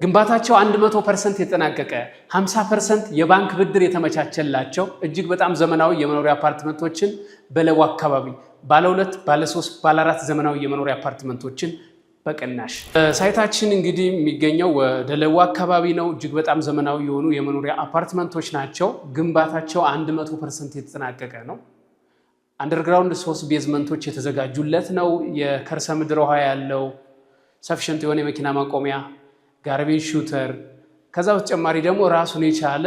ግንባታቸው 100% የተጠናቀቀ 50% የባንክ ብድር የተመቻቸላቸው እጅግ በጣም ዘመናዊ የመኖሪያ አፓርትመንቶችን በለቡ አካባቢ ባለ 2 ባለ 3 ባለ 4 ዘመናዊ የመኖሪያ አፓርትመንቶችን በቅናሽ ሳይታችን እንግዲህ የሚገኘው ወደ ለቡ አካባቢ ነው። እጅግ በጣም ዘመናዊ የሆኑ የመኖሪያ አፓርትመንቶች ናቸው። ግንባታቸው 100% የተጠናቀቀ ነው። አንደርግራውንድ 3 ቤዝመንቶች የተዘጋጁለት ነው። የከርሰ ምድር ውሃ ያለው ሰፊሸንት የሆነ የመኪና ማቆሚያ ጋርቤጅ ሹተር ከዛ በተጨማሪ ደግሞ ራሱን የቻለ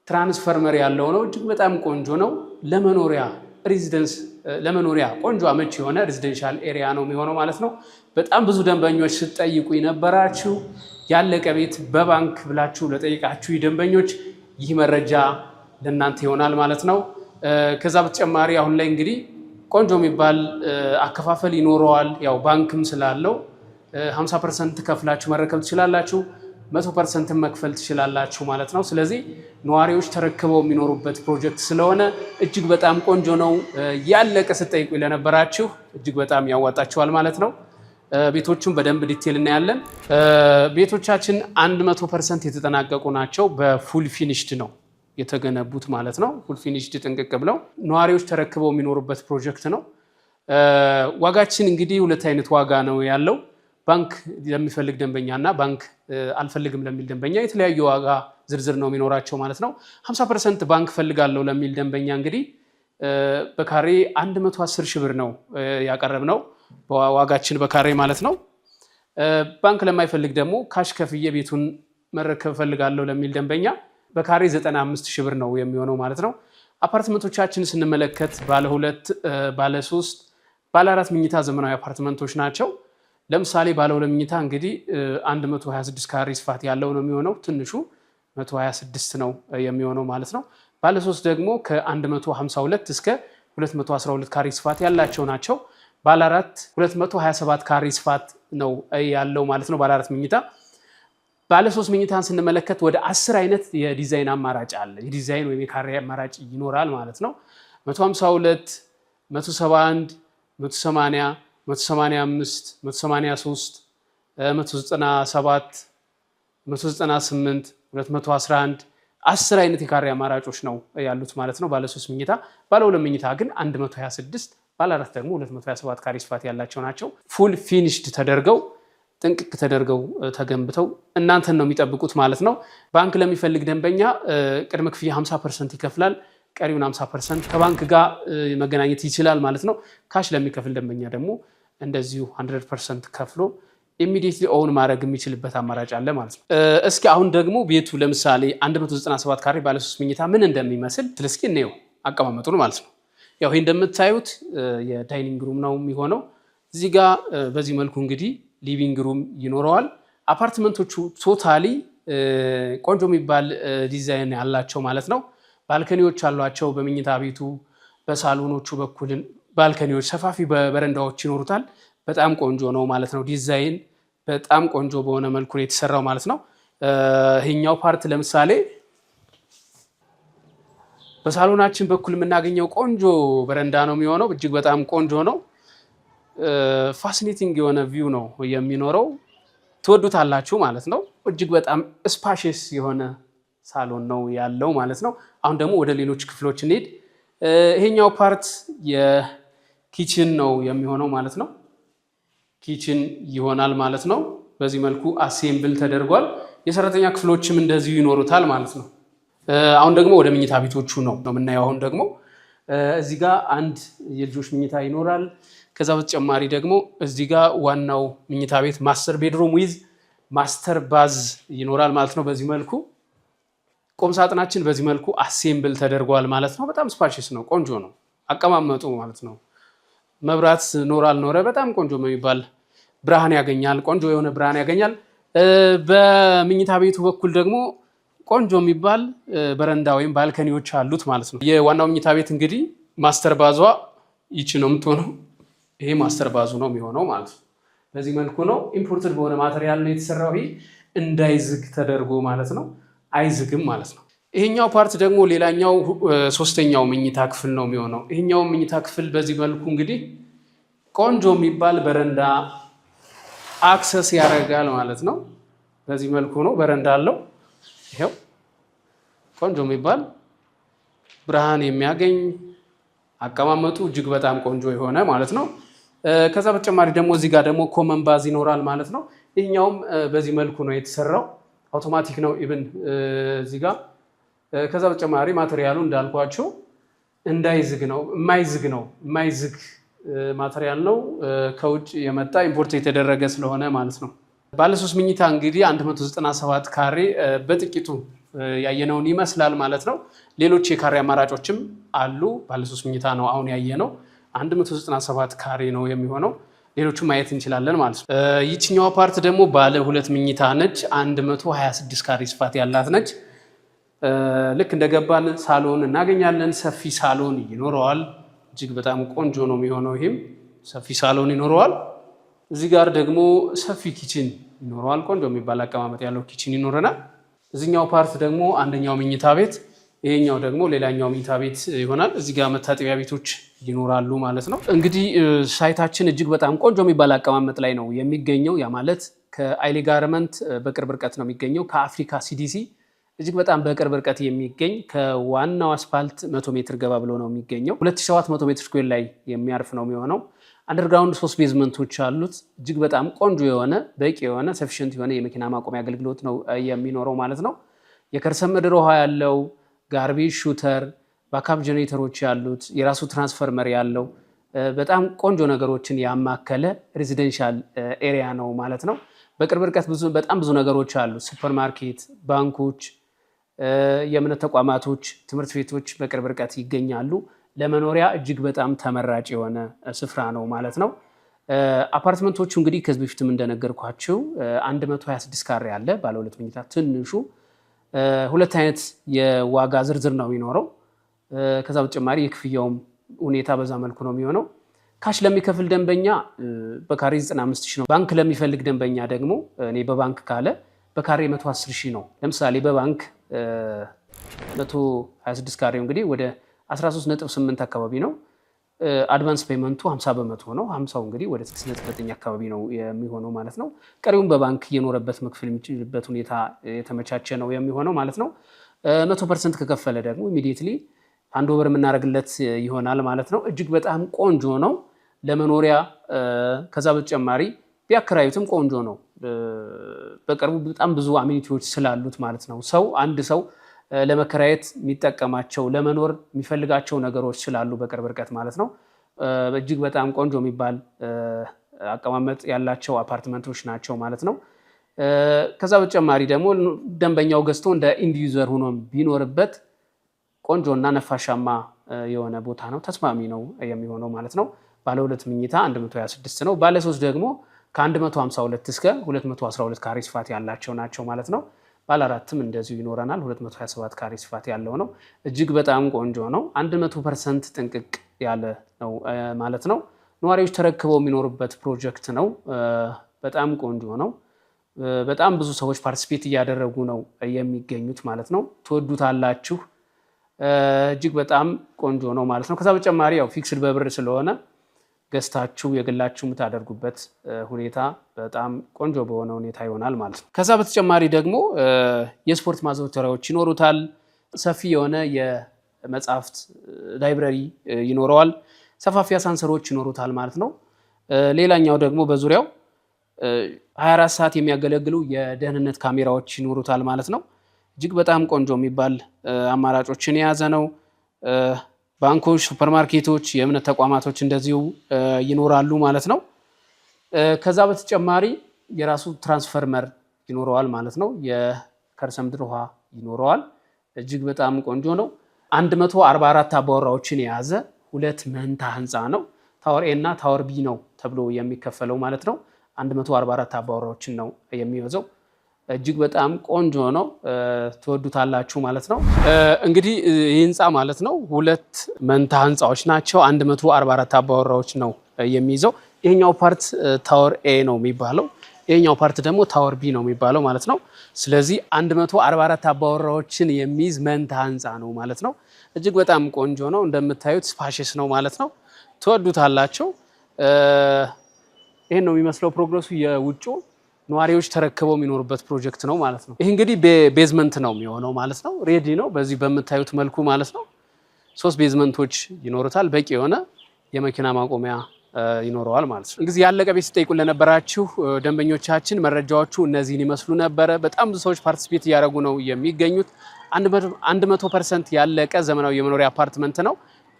ትራንስፈርመር ያለው ነው። እጅግ በጣም ቆንጆ ነው። ለመኖሪያ ቆንጆ አመቺ የሆነ ሬዚደንሻል ኤሪያ ነው የሚሆነው ማለት ነው። በጣም ብዙ ደንበኞች ስትጠይቁ የነበራችሁ ያለቀ ቤት በባንክ ብላችሁ ለጠይቃችሁ ደንበኞች ይህ መረጃ ለእናንተ ይሆናል ማለት ነው። ከዛ በተጨማሪ አሁን ላይ እንግዲህ ቆንጆ የሚባል አከፋፈል ይኖረዋል። ያው ባንክም ስላለው 50% ከፍላችሁ መረከብ ትችላላችሁ፣ 100% መክፈል ትችላላችሁ ማለት ነው። ስለዚህ ነዋሪዎች ተረክበው የሚኖሩበት ፕሮጀክት ስለሆነ እጅግ በጣም ቆንጆ ነው። ያለቀ ስትጠይቁ ለነበራችሁ እጅግ በጣም ያዋጣችኋል ማለት ነው። ቤቶቹን በደንብ ዲቴል እናያለን። ቤቶቻችን 100% የተጠናቀቁ ናቸው። በፉል ፊኒሽድ ነው የተገነቡት ማለት ነው። ፉል ፊኒሽድ ጥንቅቅ ብለው ነዋሪዎች ተረክበው የሚኖሩበት ፕሮጀክት ነው። ዋጋችን እንግዲህ ሁለት አይነት ዋጋ ነው ያለው። ባንክ ለሚፈልግ ደንበኛ እና ባንክ አልፈልግም ለሚል ደንበኛ የተለያዩ ዋጋ ዝርዝር ነው የሚኖራቸው ማለት ነው። 50% ባንክ ፈልጋለሁ ለሚል ደንበኛ እንግዲህ በካሬ 110 ሺህ ብር ነው ያቀረብነው በዋጋችን በካሬ ማለት ነው። ባንክ ለማይፈልግ ደግሞ ካሽ ከፍዬ ቤቱን መረከብ ፈልጋለሁ ለሚል ደንበኛ በካሬ 95 ሺህ ብር ነው የሚሆነው ማለት ነው። አፓርትመንቶቻችን ስንመለከት ባለ 2 ባለ 3 ባለ 4 መኝታ ዘመናዊ አፓርትመንቶች ናቸው። ለምሳሌ ባለ 2 መኝታ እንግዲህ 126 ካሬ ስፋት ያለው ነው የሚሆነው። ትንሹ 126 ነው የሚሆነው ማለት ነው። ባለ 3 ደግሞ ከ152 እስከ 212 ካሬ ስፋት ያላቸው ናቸው። ባለ 4 227 ካሬ ስፋት ነው ያለው ማለት ነው። ባለ 4 መኝታ ባለ 3 መኝታን ስንመለከት ወደ 10 አይነት የዲዛይን አማራጭ አለ። የዲዛይን ወይም የካሬ አማራጭ ይኖራል ማለት ነው። 152 171 180 185 183 197 198 211 10 አይነት የካሬ አማራጮች ነው ያሉት ማለት ነው። ባለ 3 መኝታ ባለ 2 መኝታ ግን 126 ባለ 4 ደግሞ 227 ካሬ ስፋት ያላቸው ናቸው። ፉል ፊኒሽድ ተደርገው ጥንቅቅ ተደርገው ተገንብተው እናንተን ነው የሚጠብቁት ማለት ነው። ባንክ ለሚፈልግ ደንበኛ ቅድመ ክፍያ 50% ይከፍላል። ቀሪውን 50% ከባንክ ጋር መገናኘት ይችላል ማለት ነው። ካሽ ለሚከፍል ደንበኛ ደግሞ እንደዚሁ 100% ከፍሎ ኢሚዲየትሊ ኦውን ማድረግ የሚችልበት አማራጭ አለ ማለት ነው። እስኪ አሁን ደግሞ ቤቱ ለምሳሌ 197 ካሬ ባለ 3 መኝታ ምን እንደሚመስል ስለስኪ እንየው አቀማመጡን ማለት ነው። ያው ይሄ እንደምታዩት የዳይኒንግ ሩም ነው የሚሆነው። እዚህ ጋር በዚህ መልኩ እንግዲህ ሊቪንግ ሩም ይኖረዋል። አፓርትመንቶቹ ቶታሊ ቆንጆ የሚባል ዲዛይን ያላቸው ማለት ነው። ባልከኒዎች አሏቸው። በመኝታ ቤቱ በሳሎኖቹ በኩል ባልከኒዎች፣ ሰፋፊ በረንዳዎች ይኖሩታል። በጣም ቆንጆ ነው ማለት ነው። ዲዛይን በጣም ቆንጆ በሆነ መልኩ ነው የተሰራው ማለት ነው። ይሄኛው ፓርት ለምሳሌ በሳሎናችን በኩል የምናገኘው ቆንጆ በረንዳ ነው የሚሆነው። እጅግ በጣም ቆንጆ ነው። ፋሲኔቲንግ የሆነ ቪው ነው የሚኖረው። ትወዱታላችሁ ማለት ነው። እጅግ በጣም ስፓሽስ የሆነ ሳሎን ነው ያለው ማለት ነው። አሁን ደግሞ ወደ ሌሎች ክፍሎች እንሄድ። ይሄኛው ፓርት የኪችን ነው የሚሆነው ማለት ነው። ኪችን ይሆናል ማለት ነው። በዚህ መልኩ አሴምብል ተደርጓል። የሰራተኛ ክፍሎችም እንደዚሁ ይኖሩታል ማለት ነው። አሁን ደግሞ ወደ መኝታ ቤቶቹ ነው የምናየው። አሁን ደግሞ እዚህ ጋር አንድ የልጆች መኝታ ይኖራል። ከዛ በተጨማሪ ደግሞ እዚህ ጋር ዋናው መኝታ ቤት ማስተር ቤድሩም ዊዝ ማስተር ባዝ ይኖራል ማለት ነው። በዚህ መልኩ ቁም ሳጥናችን በዚህ መልኩ አሴምብል ተደርጓል ማለት ነው። በጣም ስፓሽስ ነው፣ ቆንጆ ነው አቀማመጡ ማለት ነው። መብራት ኖረ አልኖረ በጣም ቆንጆ የሚባል ብርሃን ያገኛል፣ ቆንጆ የሆነ ብርሃን ያገኛል። በመኝታ ቤቱ በኩል ደግሞ ቆንጆ የሚባል በረንዳ ወይም ባልከኒዎች አሉት ማለት ነው። የዋናው መኝታ ቤት እንግዲህ ማስተር ባዟ ይቺ ነው የምትሆነው። ይሄ ማስተር ባዙ ነው የሚሆነው ማለት ነው። በዚህ መልኩ ነው ኢምፖርትድ በሆነ ማቴሪያል ነው የተሰራው። ይሄ እንዳይዝግ ተደርጎ ማለት ነው፣ አይዝግም ማለት ነው። ይሄኛው ፓርት ደግሞ ሌላኛው ሶስተኛው መኝታ ክፍል ነው የሚሆነው። ይሄኛው መኝታ ክፍል በዚህ መልኩ እንግዲህ ቆንጆ የሚባል በረንዳ አክሰስ ያደርጋል ማለት ነው። በዚህ መልኩ ነው። በረንዳ አለው። ይሄው ቆንጆ የሚባል ብርሃን የሚያገኝ አቀማመጡ እጅግ በጣም ቆንጆ የሆነ ማለት ነው። ከዛ በተጨማሪ ደግሞ እዚህ ጋር ደግሞ ኮመን ባዝ ይኖራል ማለት ነው። ይህኛውም በዚህ መልኩ ነው የተሰራው። አውቶማቲክ ነው ኢቭን እዚህ ጋር። ከዛ በተጨማሪ ማቴሪያሉ እንዳልኳቸው እንዳይዝግ ነው የማይዝግ ማቴሪያል ነው። ከውጭ የመጣ ኢምፖርት የተደረገ ስለሆነ ማለት ነው። ባለ 3 መኝታ እንግዲህ 197 ካሬ በጥቂቱ ያየነውን ይመስላል ማለት ነው። ሌሎች የካሬ አማራጮችም አሉ። ባለ 3 መኝታ ነው አሁን ያየነው 197 ካሬ ነው የሚሆነው። ሌሎቹም ማየት እንችላለን ማለት ነው። ይችኛዋ ፓርት ደግሞ ባለ 2 መኝታ ነች። 126 ካሬ ስፋት ያላት ነች። ልክ እንደገባን ሳሎን እናገኛለን። ሰፊ ሳሎን ይኖረዋል። እጅግ በጣም ቆንጆ ነው የሚሆነው። ይህም ሰፊ ሳሎን ይኖረዋል። እዚህ ጋር ደግሞ ሰፊ ኪችን ይኖረዋል። ቆንጆ የሚባል አቀማመጥ ያለው ኪችን ይኖረናል። እዚኛው ፓርት ደግሞ አንደኛው መኝታ ቤት፣ ይሄኛው ደግሞ ሌላኛው መኝታ ቤት ይሆናል። እዚህ ጋር መታጠቢያ ቤቶች ይኖራሉ ማለት ነው። እንግዲህ ሳይታችን እጅግ በጣም ቆንጆ የሚባል አቀማመጥ ላይ ነው የሚገኘው። ያ ማለት ከአይሌ ጋርመንት በቅርብ ርቀት ነው የሚገኘው። ከአፍሪካ ሲዲሲ እጅግ በጣም በቅርብ ርቀት የሚገኝ ከዋናው አስፋልት 100 ሜትር ገባ ብሎ ነው የሚገኘው። 2700 ሜትር ስኩዌር ላይ የሚያርፍ ነው የሚሆነው። አንደርግራውንድ 3 ቤዝመንቶች አሉት። እጅግ በጣም ቆንጆ የሆነ በቂ የሆነ ሰፊሽንት የሆነ የመኪና ማቆሚያ አገልግሎት ነው የሚኖረው ማለት ነው። የከርሰ ምድር ውሃ ያለው፣ ጋርቤጅ ሹተር፣ ባካፕ ጀኔሬተሮች ያሉት፣ የራሱ ትራንስፈርመር ያለው በጣም ቆንጆ ነገሮችን ያማከለ ሬዚደንሻል ኤሪያ ነው ማለት ነው። በቅርብ ርቀት በጣም ብዙ ነገሮች አሉ። ሱፐርማርኬት፣ ባንኮች፣ የእምነት ተቋማቶች፣ ትምህርት ቤቶች በቅርብ ርቀት ይገኛሉ። ለመኖሪያ እጅግ በጣም ተመራጭ የሆነ ስፍራ ነው ማለት ነው። አፓርትመንቶቹ እንግዲህ ከዚህ በፊትም እንደነገርኳቸው 126 ካሬ አለ። ባለ 2 መኝታ ትንሹ 2 አይነት የዋጋ ዝርዝር ነው የሚኖረው። ከዛ በተጨማሪ የክፍያውም ሁኔታ በዛ መልኩ ነው የሚሆነው። ካሽ ለሚከፍል ደንበኛ በካሬ 95,000 ነው። ባንክ ለሚፈልግ ደንበኛ ደግሞ እኔ በባንክ ካለ በካሬ 110,000 ነው። ለምሳሌ በባንክ 126 ካሬው እንግዲህ ወደ 13.8 አካባቢ ነው። አድቫንስ ፔመንቱ 50 በመቶ ነው። 50 እንግዲህ ወደ 6.9 አካባቢ ነው የሚሆነው ማለት ነው። ቀሪውን በባንክ እየኖረበት መክፈል የሚችልበት ሁኔታ የተመቻቸ ነው የሚሆነው ማለት ነው። 100% ከከፈለ ደግሞ ኢሚዲየትሊ አንድ ወር የምናደርግለት ይሆናል ማለት ነው። እጅግ በጣም ቆንጆ ነው ለመኖሪያ። ከዛ በተጨማሪ ቢያከራዩትም ቆንጆ ነው። በቅርቡ በጣም ብዙ አሚኒቲዎች ስላሉት ማለት ነው። አንድ ሰው ለመከራየት የሚጠቀማቸው ለመኖር የሚፈልጋቸው ነገሮች ስላሉ በቅርብ ርቀት ማለት ነው። እጅግ በጣም ቆንጆ የሚባል አቀማመጥ ያላቸው አፓርትመንቶች ናቸው ማለት ነው። ከዛ በተጨማሪ ደግሞ ደንበኛው ገዝቶ እንደ ኢንድ ዩዘር ሆኖ ቢኖርበት ቆንጆና ነፋሻማ የሆነ ቦታ ነው። ተስማሚ ነው የሚሆነው ማለት ነው። ባለ 2 መኝታ 126 ነው። ባለ 3 ደግሞ ከ152 እስከ 212 ካሬ ስፋት ያላቸው ናቸው ማለት ነው። ባለ 4ም እንደዚሁ ይኖረናል። 227 ካሬ ስፋት ያለው ነው። እጅግ በጣም ቆንጆ ነው። 100% ጥንቅቅ ያለ ነው ማለት ነው። ነዋሪዎች ተረክበው የሚኖሩበት ፕሮጀክት ነው። በጣም ቆንጆ ነው። በጣም ብዙ ሰዎች ፓርቲሲፔት እያደረጉ ነው የሚገኙት ማለት ነው። ትወዱታላችሁ። እጅግ በጣም ቆንጆ ነው ማለት ነው። ከዛ በተጨማሪ ያው ፊክስድ በብር ስለሆነ ገዝታችሁ የግላችሁ የምታደርጉበት ሁኔታ በጣም ቆንጆ በሆነ ሁኔታ ይሆናል ማለት ነው። ከዛ በተጨማሪ ደግሞ የስፖርት ማዘውተሪያዎች ይኖሩታል። ሰፊ የሆነ የመጽሐፍት ላይብረሪ ይኖረዋል። ሰፋፊ አሳንሰሮች ይኖሩታል ማለት ነው። ሌላኛው ደግሞ በዙሪያው 24 ሰዓት የሚያገለግሉ የደህንነት ካሜራዎች ይኖሩታል ማለት ነው። እጅግ በጣም ቆንጆ የሚባል አማራጮችን የያዘ ነው። ባንኮች፣ ሱፐርማርኬቶች፣ የእምነት ተቋማቶች እንደዚሁ ይኖራሉ ማለት ነው። ከዛ በተጨማሪ የራሱ ትራንስፈርመር ይኖረዋል ማለት ነው። የከርሰ ምድር ውሃ ይኖረዋል። እጅግ በጣም ቆንጆ ነው። 144 አባወራዎችን የያዘ 2 መንታ ህንፃ ነው። ታወር ኤ እና ታወር ቢ ነው ተብሎ የሚከፈለው ማለት ነው። 144 አባወራዎችን ነው የሚይዘው። እጅግ በጣም ቆንጆ ነው። ትወዱታላችሁ ማለት ነው። እንግዲህ ይህ ህንፃ ማለት ነው 2 መንታ ህንፃዎች ናቸው። 144 አባወራዎች ነው የሚይዘው። ይሄኛው ፓርት ታወር ኤ ነው የሚባለው፣ ይሄኛው ፓርት ደግሞ ታወር ቢ ነው የሚባለው ማለት ነው። ስለዚህ 144 አባወራዎችን የሚይዝ መንታ ህንፃ ነው ማለት ነው። እጅግ በጣም ቆንጆ ነው። እንደምታዩት ስፓሽስ ነው ማለት ነው። ትወዱታላችሁ። ይሄን ነው የሚመስለው ፕሮግረሱ የውጭ። ነዋሪዎች ተረክበው የሚኖሩበት ፕሮጀክት ነው ማለት ነው። ይህ እንግዲህ ቤዝመንት ነው የሚሆነው ማለት ነው። ሬዲ ነው በዚህ በምታዩት መልኩ ማለት ነው። 3 ቤዝመንቶች ይኖሩታል። በቂ የሆነ የመኪና ማቆሚያ ይኖረዋል ማለት ነው። እንግዲህ ያለቀ ቤት ሲጠይቁን ለነበራችሁ ደንበኞቻችን መረጃዎቹ እነዚህን ይመስሉ ነበረ። በጣም ብዙ ሰዎች ፓርቲሲፔት እያደረጉ ነው የሚገኙት። 100% ያለቀ ዘመናዊ የመኖሪያ አፓርትመንት ነው።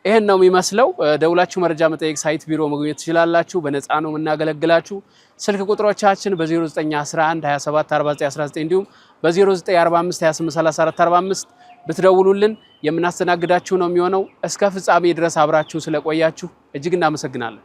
ይሄን ነው የሚመስለው። ደውላችሁ መረጃ መጠየቅ ሳይት ቢሮ መግኘት ትችላላችሁ። በነፃ ነው የምናገለግላችሁ። ስልክ ቁጥሮቻችን በ0911 27 49 19 እንዲሁም በ0945 28 34 45 ብትደውሉልን የምናስተናግዳችሁ ነው የሚሆነው። እስከ ፍጻሜ ድረስ አብራችሁ ስለቆያችሁ እጅግ እናመሰግናለን።